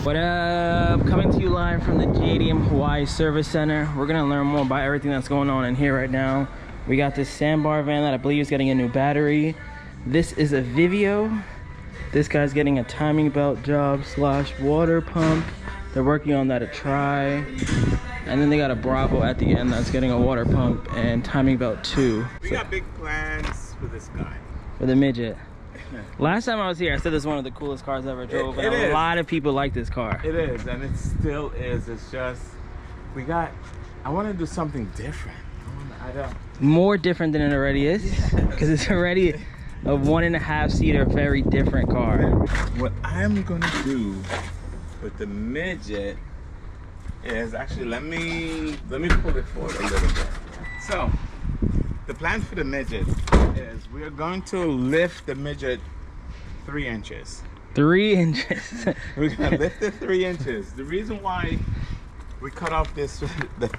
What up? Coming to you live from the JDM Hawaii Service Center. We're gonna learn more about everything that's going on in here right now. We got this sandbar van that I believe is getting a new battery. This is a Vivio. This guy's getting a timing belt job / water pump. They're working on that at Try. And then they got a Bravo at the end that's getting a water pump and timing belt too. We got big plans for this guy. For the Midget. Last time I was here, I said this is one of the coolest cars I ever drove. And a lot of people like this car. It is, and it still is. It's just, I want to do something different. More different than it already is. Because it's already a 1.5 seater, very different car. What I'm going to do with the Midget is actually, let me pull it forward a little bit. So, the plan for the Midget is we're going to lift the Midget 3 inches. 3 inches. We're gonna lift it 3 inches. The reason why we cut off the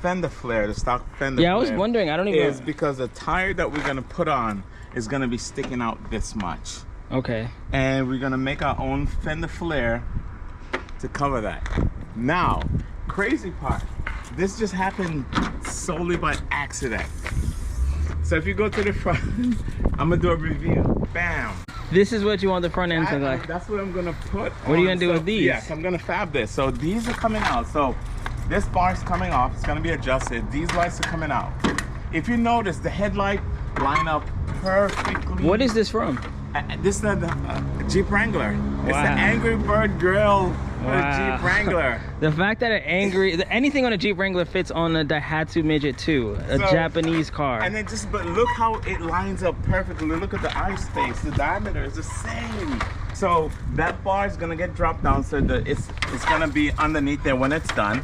fender flare, the stock fender flare. Yeah, I was wondering. I don't even. Is because the tire that we're gonna put on is gonna be sticking out this much. Okay. And we're gonna make our own fender flare to cover that. Now, crazy part. This just happened solely by accident. So if you go to the front, I'm gonna do a review. Bam. This is what you want the front end to look like. That's what I'm gonna put. What are you gonna do with these? Yes, I'm gonna fab this. So these are coming out. So this bar is coming off. It's gonna be adjusted. These lights are coming out. If you notice, the headlight line up perfectly. What is this from? This is the Jeep Wrangler. It's Wow. the Angry Bird grill for the Jeep Wrangler. The fact that anything on a Jeep Wrangler fits on a Daihatsu Midget too, a Japanese car. And then but look how it lines up perfectly. Look at the eye space. The diameter is the same. So that bar is gonna get dropped down, so that it's gonna be underneath there when it's done,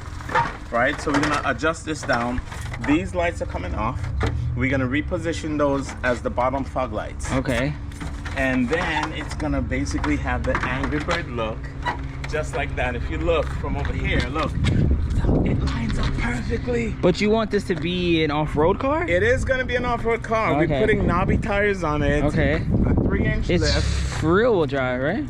right? So we're gonna adjust this down. These lights are coming off. We're gonna reposition those as the bottom fog lights. Okay. And then it's gonna basically have the Angry Bird look, just like that. If you look from over here, look, it lines up perfectly. But you want this to be an off-road car? It is gonna be an off-road car. Okay. We're putting knobby tires on it. Okay. A 3-inch lift. It's rear-wheel drive, right?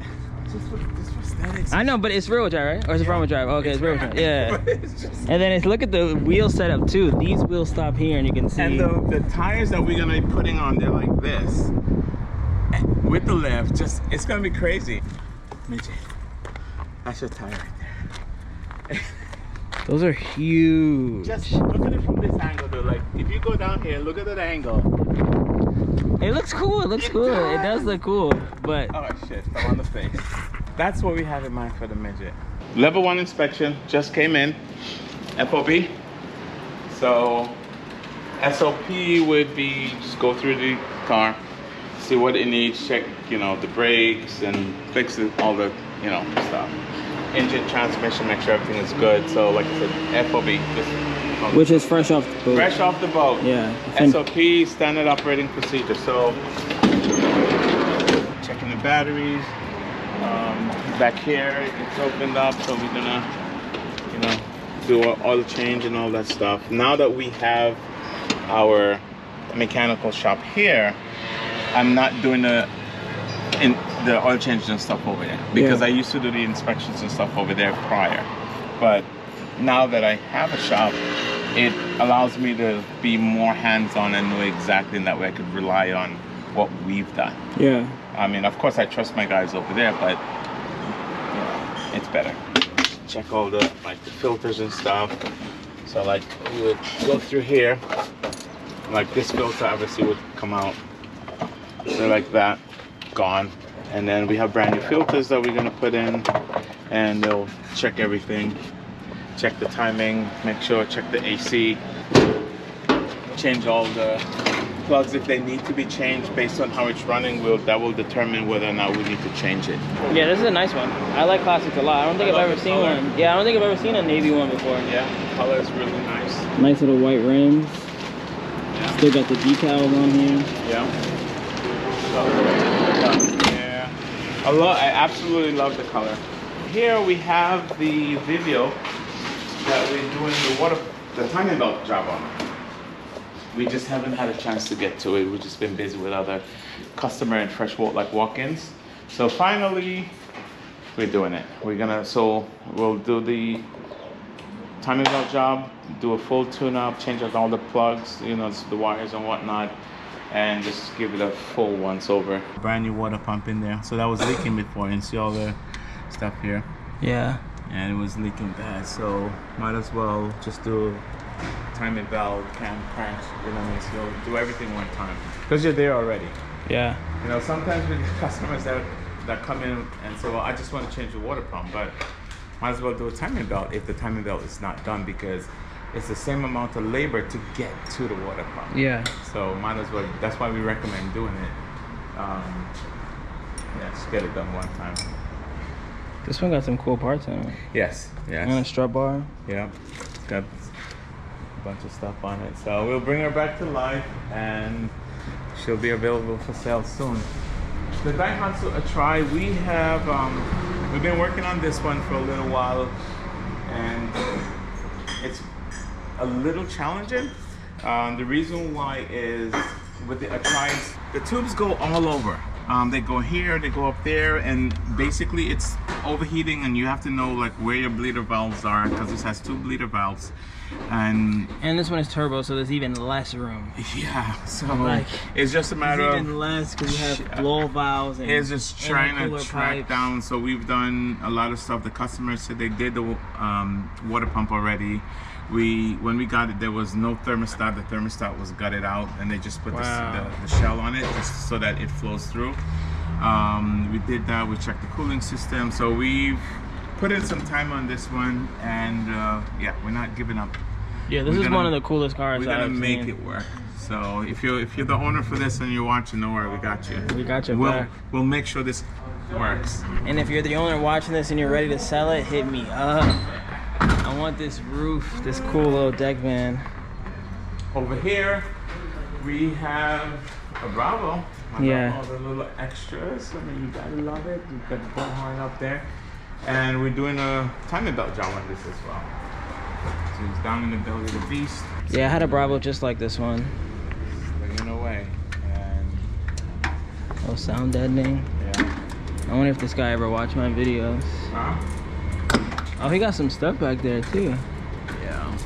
Just for aesthetics. I know, but it's rear-wheel drive, right? Or is it front-wheel drive? Okay, it's rear-wheel drive. Yeah. Just... And then look at the wheel setup too. These wheels stop here, and you can see. And the tires that we're gonna be putting on, they're like this. With the lift, it's gonna be crazy. Midget, that's your tire right there. Those are huge. Just look at it from this angle though. Like, if you go down here, look at that angle. It looks cool. It looks cool. It does look cool. But oh shit, fell on the face. That's what we have in mind for the Midget. Level 1 inspection just came in. FOB. So SOP would be just go through the car, see what it needs, check, the brakes and fix all the, stuff. Engine, transmission, make sure everything is good. So like I said, FOB. Which is fresh off the boat. Fresh off the boat. Yeah. SOP, standard operating procedure. So checking the batteries. Back here, it's opened up, so we're gonna, do an oil change and all that stuff. Now that we have our mechanical shop here, I'm not doing the oil changes and stuff over there because I used to do the inspections and stuff over there prior. But now that I have a shop, it allows me to be more hands-on and know exactly, and that way I could rely on what we've done. Yeah. I mean, of course I trust my guys over there, but it's better. Check all the filters and stuff. So like we would go through here, like this filter obviously would come out. So like that, gone. And then we have brand new filters that we're gonna put in, and they'll check everything. Check the timing, make sure, check the AC, change all the plugs if they need to be changed based on how it's running. That will determine whether or not we need to change it. Yeah, this is a nice one. I like classics a lot. I don't think I've ever seen one. Yeah, I don't think I've ever seen a navy one before. Yeah, the color is really nice. Nice little white rims. Yeah. Still got the decals on here. Yeah. Yeah. I absolutely love the color. Here we have the Vivio that we're doing the timing belt job on. We just haven't had a chance to get to it. We've just been busy with other customer and fresh walk-ins. So finally, we're doing it. So we'll do the timing belt job, do a full tune-up, change out all the plugs, you know, the wires and whatnot, and just give it a full once over. Brand new water pump in there. So that was leaking before, and see all the stuff here. Yeah. And it was leaking bad, so might as well just do timing belt, cam cranks, you know what I mean? So do everything one time, because you're there already. Yeah. You know, sometimes we get customers that come in and say, well, I just want to change the water pump, but might as well do a timing belt if the timing belt is not done, because it's the same amount of labor to get to the water pump. Yeah. So might as well, that's why we recommend doing it. Yeah, just get it done one time. This one got some cool parts in it. Yes, yes. And a strut bar. Yeah, it's got a bunch of stuff on it. So we'll bring her back to life, and she'll be available for sale soon. The Daihatsu Atrai, we've been working on this one for a little while, and it's a little challenging. The reason why is with the Atrais, the tubes go all over. They go here, they go up there, and basically it's overheating, and you have to know like where your bleeder valves are, because this has 2 bleeder valves. And this one is turbo, so there's even less room. Yeah, so like, it's just a matter of even less, because you have blow valves and it's just trying to track pipes down. So we've done a lot of stuff. The customers said they did the water pump already. When we got it, there was no thermostat. The thermostat was gutted out, and they just put the shell on it just so that it flows through. We did that. We checked the cooling system. So we've put in some time on this one, and yeah, we're not giving up. Yeah, this is one of the coolest cars. We're gonna make it work. So if you're the owner for this and you're watching, don't worry, we got you. We got you back. We'll make sure this works. And if you're the owner watching this and you're ready to sell it, hit me up. I want this roof, this cool little deck van. Over here, we have a Bravo. Yeah. All the little extras. I mean, you gotta love it. You've got the bullhorn up there. And we're doing a timing belt job on this as well. So it's down in the belly of the beast. Yeah, I had a Bravo just like this one. Slinging away. And oh, sound deadening. yeah. I wonder if this guy ever watched my videos. Huh? Oh, he got some stuff back there too. Yeah.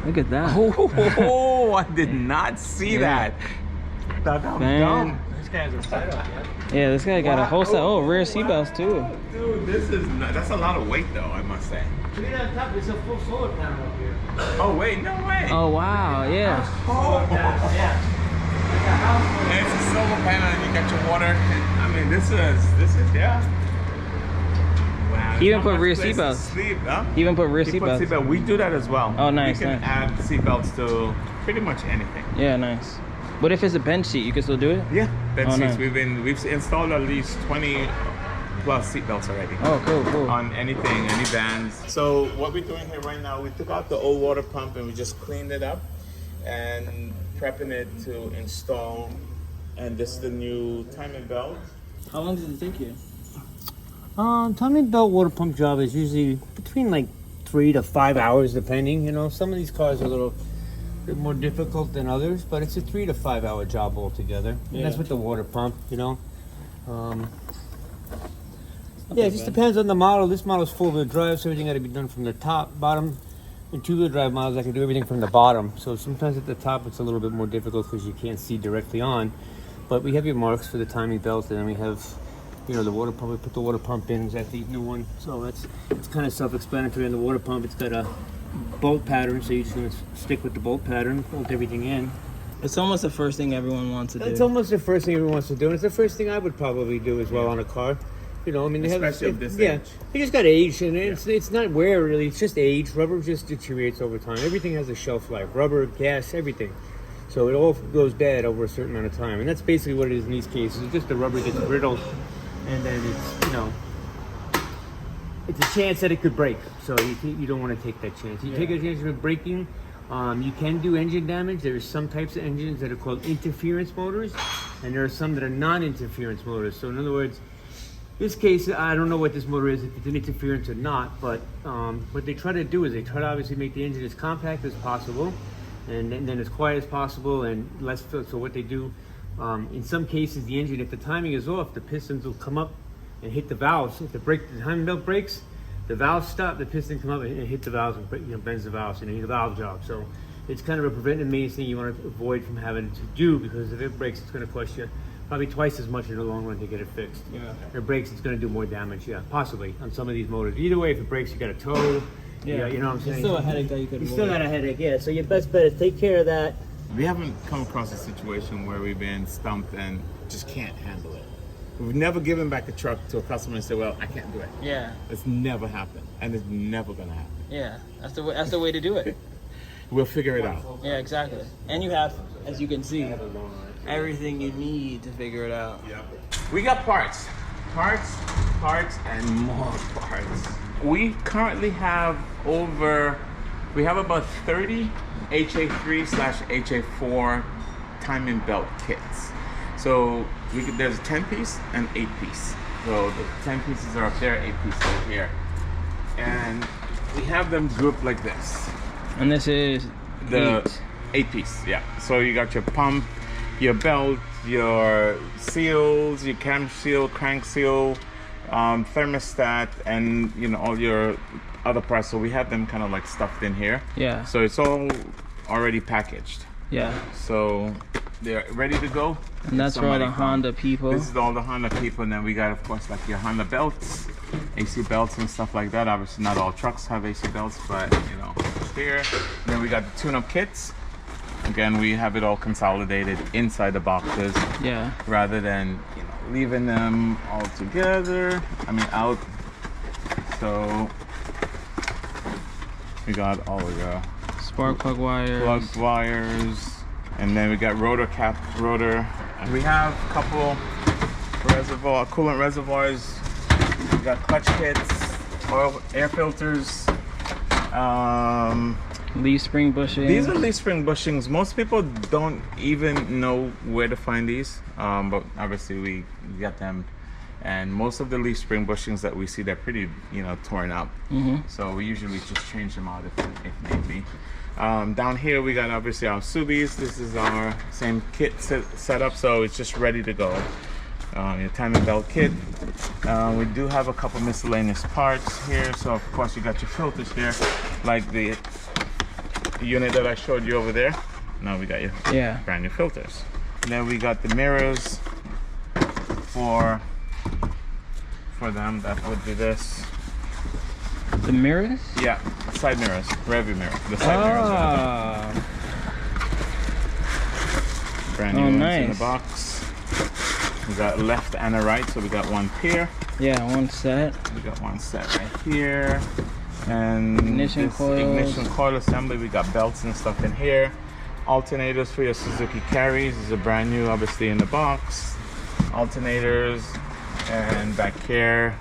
Look at that. Oh, I did not see that. Thought I'm dumb. This guy has a setup, yeah. Yeah, this guy got a whole set. Oh, rear seatbelts too. Dude, that's a lot of weight though, I must say. Look at that top, it's a full solar panel up here. Oh wait, no way. Oh wow, yeah. Oh. Yeah. Like a house. And it's a solar panel, and you got your water. I mean, this is yeah. Wow. He even put rear place to seatbelts. sleep, huh? He even put rear He put seatbelts. seatbelt. We do that as well. Oh, nice, We can nice. add seatbelts to pretty much anything. Yeah, nice. What if it's a bench seat? You can still do it? Yeah, bench Oh, seats. nice. We've installed at least 20 plus seatbelts already. Oh, cool. On anything, any bands. So what we're doing here right now, we took out the old water pump and we just cleaned it up and prepping it to install. And this is the new timing belt. How long does it take you? Timing belt water pump job is usually between like 3 to 5 hours, depending. You know, some of these cars are a little bit more difficult than others, but it's a 3 to 5 hour job altogether. Yeah. And that's with the water pump, you know. Yeah, it just depends on the model. This model is 4-wheel drive, so everything got to be done from the top, bottom. In 2-wheel drive models, I can do everything from the bottom. So sometimes at the top, it's a little bit more difficult because you can't see directly on. But we have your marks for the timing belt, and then we have, you know, the water pump. We put the water pump in. Is that the new one? So it's kind of self-explanatory on the water pump. It's got a bolt pattern, so you're just gonna stick with the bolt pattern, bolt everything in. It's almost the first thing everyone wants to do. It's almost the first thing everyone wants to do, and it's the first thing I would probably do as well on a car. You know, I mean, they Especially have at this yeah, age. you just got age, and it's not wear really. It's just age. Rubber just deteriorates over time. Everything has a shelf life. Rubber, gas, everything. So it all goes bad over a certain amount of time, and that's basically what it is in these cases. It's just the rubber gets brittle, and then it's, you know, it's a chance that it could break. So you don't want to take that chance. You take a chance of breaking. You can do engine damage. There are some types of engines that are called interference motors, and there are some that are non-interference motors. So in other words, this case, I don't know what this motor is, if it's an interference or not, but what they try to do is they try to obviously make the engine as compact as possible, and then as quiet as possible, and less. So what they do, in some cases, the engine, if the timing is off, the pistons will come up and hit the valves. If the timing belt breaks, the valves stop, the piston come up and hit the valves and bends the valves, and you need a valve job. So it's kind of a preventive maintenance thing you want to avoid from having to do, because if it breaks, it's going to cost you probably twice as much in the long run to get it fixed. Yeah. If it breaks, it's going to do more damage. Yeah, possibly on some of these motors. Either way, if it breaks, you got to tow. Yeah, you know what I'm saying. It's still a headache that you could. You still got a headache. Yeah. So your best bet is take care of that. We haven't come across a situation where we've been stumped and just can't handle it. We've never given back a truck to a customer and said, well, I can't do it. Yeah. It's never happened, and it's never gonna happen. Yeah, that's the way to do it. We'll figure it out. Yeah, exactly. And you have, as you can see, everything you need to figure it out. Yeah. We got parts, and more parts. We currently have about 30 HA3/HA4 timing belt kits. So there's a 10-piece and 8-piece. So the 10 pieces are up there, 8 pieces are here. And we have them grouped like this. And this is The 8-piece, yeah. So you got your pump, your belt, your seals, your cam seal, crank seal, thermostat, and all your other parts. So we have them kind of like stuffed in here. Yeah. So it's all already packaged. Yeah. So they're ready to go. And that's for all the Honda people. This is all the Honda people, and then we got, of course, like your Honda belts, AC belts and stuff like that. Obviously not all trucks have AC belts, but it's here. And then we got the tune-up kits. Again, we have it all consolidated inside the boxes. Yeah. Rather than leaving them all together. Out. So we got all of your Spark plug wires. plug wires. And then we got rotor. We have a couple coolant reservoirs. We got clutch kits, air filters. Leaf spring bushings. These are leaf spring bushings. Most people don't even know where to find these, but obviously we got them. And most of the leaf spring bushings that we see, they're pretty, torn up. So we usually just change them out if need be. Down here we got obviously our Subis. This is our same kit setup, so it's just ready to go. Your timing belt kit. We do have a couple miscellaneous parts here. So of course you got your filters here, like the unit that I showed you over there. Now we got your brand new filters. And then we got the mirrors for them. That would be this. The mirrors? Yeah, side mirrors, rearview mirror. The side mirrors. Brand new ones in the box. We got left and a right, so we got one pair. Yeah, one set. We got one set right here. And ignition coil assembly. We got belts and stuff in here. Alternators for your Suzuki Carries. These are brand new, obviously, in the box. Alternators, and back here,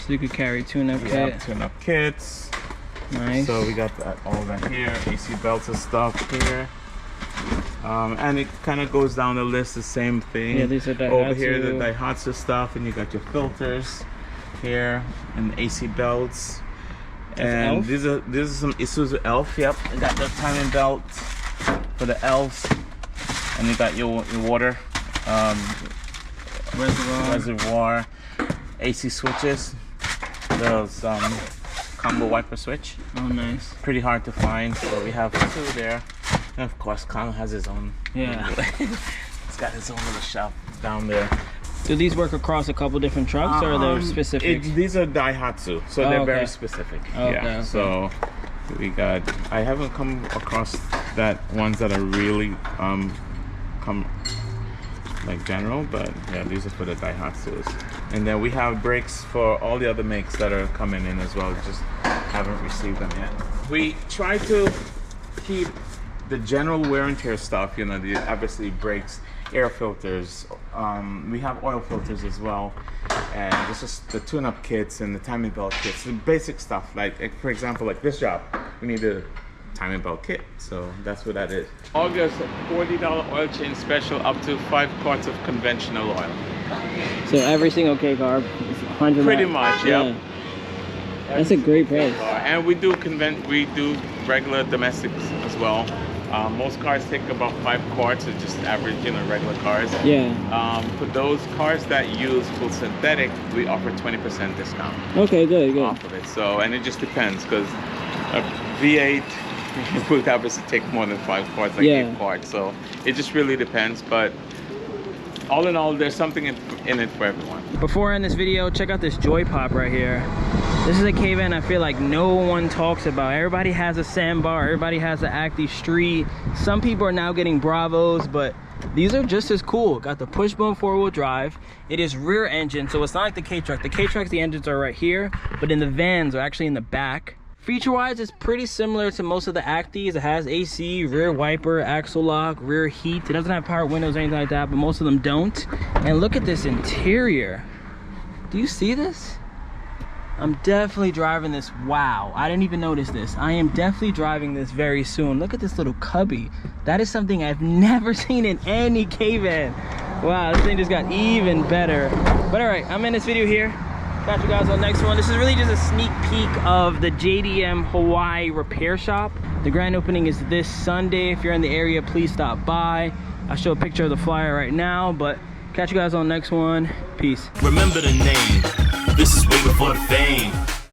Suzuki Carry tune-up kit. have tune-up kits. Nice. So we got all that here. AC belts and stuff here. And it kind of goes down the list, the same thing. Yeah, these are Daihatsu. Over here, the Daihatsu stuff, and you got your filters here, and AC belts. And these are some Isuzu Elf. Yep, you got the timing belt for the Elves, and you got your water reservoir, AC switches. Those combo wiper switch. Oh, nice. Pretty hard to find, so we have two there. And of course, Kyle has his own. Yeah. He's got his own little shop down there. Do these work across a couple different trucks, or are they specific? These are Daihatsu, so they're very specific. Okay. So we got. I haven't come across ones that are really like general, but yeah, these are for the Daihatsus. And then we have brakes for all the other makes that are coming in as well. Just haven't received them yet. We try to keep the general wear and tear stuff, the obviously brakes, air filters. We have oil filters as well, and this is the tune-up kits and the timing belt kits, the basic stuff. Like for example, like this job, we need a timing belt kit, so that's what that is. August, $40 oil change special, up to 5 quarts of conventional oil. So every single K carb is 100. Pretty much, yeah. That's a great price. And we do regular domestics as well. Most cars take about 5 quarts, it's just average, regular cars. Yeah. For those cars that use full synthetic, we offer 20% discount. Okay, good, good. Off of it. So, and it just depends, because a V8 would obviously take more than 5 quarts, like 8 quarts. So it just really depends, but all in all, there's something in it for everyone. Before I end this video, check out this Joy Pop right here. This is a K-Van I feel like no one talks about. Everybody has a Sandbar, everybody has an Active Street. Some people are now getting Bravos, but these are just as cool. Got the push button 4-wheel drive. It is rear engine, so it's not like the K-Truck. The K-Trucks, the engines are right here, but in the vans are actually in the back. Feature-wise, it's pretty similar to most of the Actives. It has AC, rear wiper, axle lock, rear heat. It doesn't have power windows or anything like that, but most of them don't. And look at this interior. Do you see this? I'm definitely driving this. Wow, I didn't even notice this. I am definitely driving this very soon. Look at this little cubby. That is something I've never seen in any K-Van. Wow, this thing just got even better. But all right, I'm in this video here. Catch you guys on the next one. This is really just a sneak peek of the JDM Hawaii repair shop. The grand opening is this Sunday. If you're in the area, please stop by. I'll show a picture of the flyer right now, but catch you guys on the next one. Peace. Remember the name. This is way before the fame.